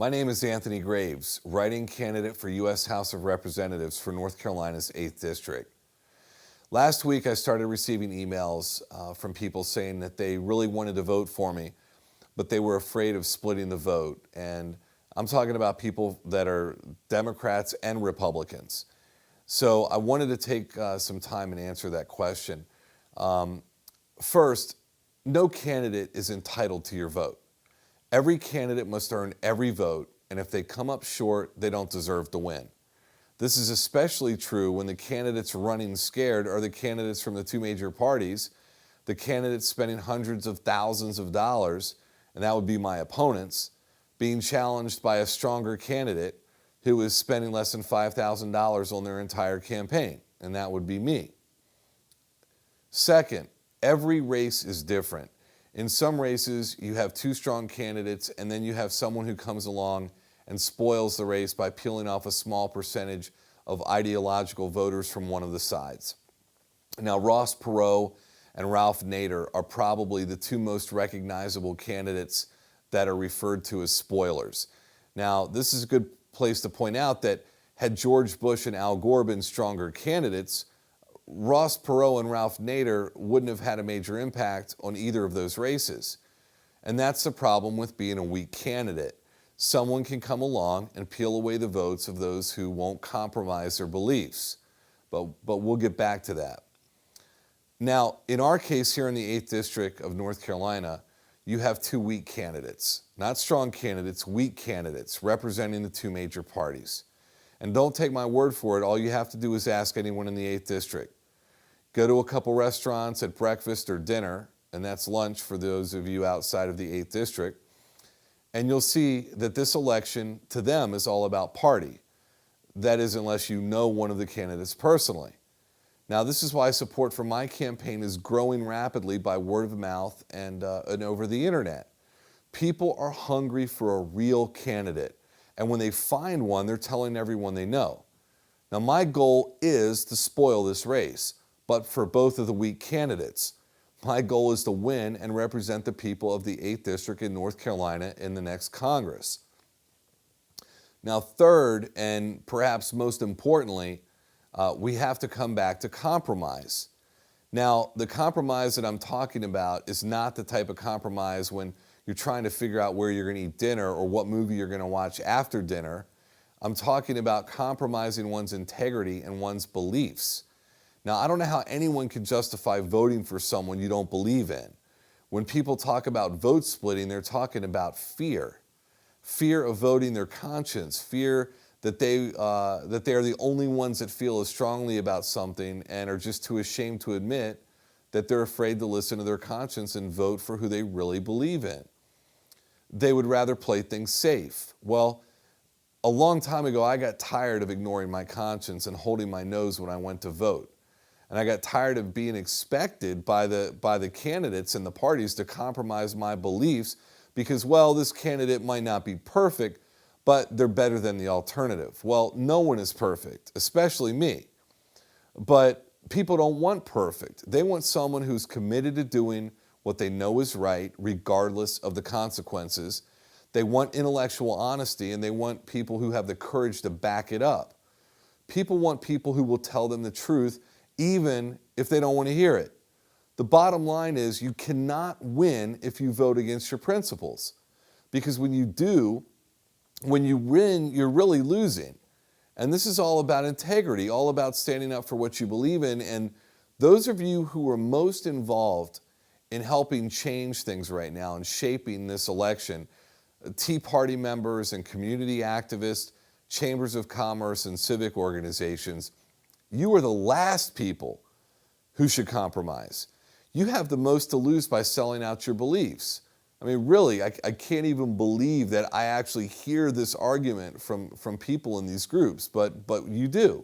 My name is Anthony Graves, writing candidate for U.S. House of Representatives for North Carolina's 8th District. Last week, I started receiving emails from people saying that they really wanted to vote for me, but they were afraid of splitting the vote. And I'm talking about people that are Democrats and Republicans. So I wanted to take some time and answer that question. First, no candidate is entitled to your vote. Every candidate must earn every vote, and if they come up short, they don't deserve to win. This is especially true when the candidates running scared are the candidates from the two major parties, the candidates spending hundreds of thousands of dollars, and that would be my opponents, being challenged by a stronger candidate who is spending less than $5,000 on their entire campaign, and that would be me. Second, every race is different. In some races, you have two strong candidates, and then you have someone who comes along and spoils the race by peeling off a small percentage of ideological voters from one of the sides. Now, Ross Perot and Ralph Nader are probably the two most recognizable candidates that are referred to as spoilers. Now, this is a good place to point out that had George Bush and Al Gore been stronger candidates, Ross Perot and Ralph Nader wouldn't have had a major impact on either of those races. And that's the problem with being a weak candidate. Someone can come along and peel away the votes of those who won't compromise their beliefs. But we'll get back to that. Now, in our case here in the 8th District of North Carolina, you have two weak candidates. Not strong candidates, weak candidates representing the two major parties. And don't take my word for it. All you have to do is ask anyone in the 8th District. Go to a couple restaurants at breakfast or dinner, and that's lunch for those of you outside of the 8th District, and you'll see that this election to them is all about party. That is, unless you know one of the candidates personally. Now, this is why support for my campaign is growing rapidly by word of mouth and over the internet. People are hungry for a real candidate, and when they find one, they're telling everyone they know. Now, my goal is to spoil this race, but for both of the weak candidates. My goal is to win and represent the people of the 8th District in North Carolina in the next Congress. Now, third, and perhaps most importantly, we have to come back to compromise. Now, the compromise that I'm talking about is not the type of compromise when you're trying to figure out where you're going to eat dinner or what movie you're going to watch after dinner. I'm talking about compromising one's integrity and one's beliefs. Now, I don't know how anyone can justify voting for someone you don't believe in. When people talk about vote splitting, they're talking about fear. Fear of voting their conscience, fear that they are the only ones that feel as strongly about something and are just too ashamed to admit that they're afraid to listen to their conscience and vote for who they really believe in. They would rather play things safe. Well, a long time ago, I got tired of ignoring my conscience and holding my nose when I went to vote. And I got tired of being expected by the candidates and the parties to compromise my beliefs because, well, this candidate might not be perfect, but they're better than the alternative. Well, no one is perfect, especially me. But people don't want perfect. They want someone who's committed to doing what they know is right, regardless of the consequences. They want intellectual honesty, and they want people who have the courage to back it up. People want people who will tell them the truth, even if they don't want to hear it. The bottom line is you cannot win if you vote against your principles. Because when you do, when you win, you're really losing. And this is all about integrity, all about standing up for what you believe in. And those of you who are most involved in helping change things right now and shaping this election, Tea Party members and community activists, chambers of commerce and civic organizations, you are the last people who should compromise. You have the most to lose by selling out your beliefs. I mean, really, I can't even believe that I actually hear this argument from people in these groups, but you do.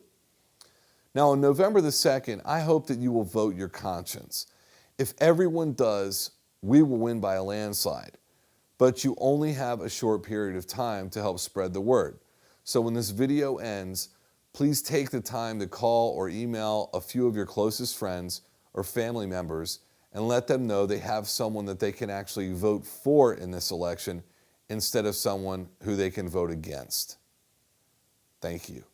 Now, on November the 2nd, I hope that you will vote your conscience. If everyone does, we will win by a landslide. But you only have a short period of time to help spread the word. So when this video ends, please take the time to call or email a few of your closest friends or family members and let them know they have someone that they can actually vote for in this election instead of someone who they can vote against. Thank you.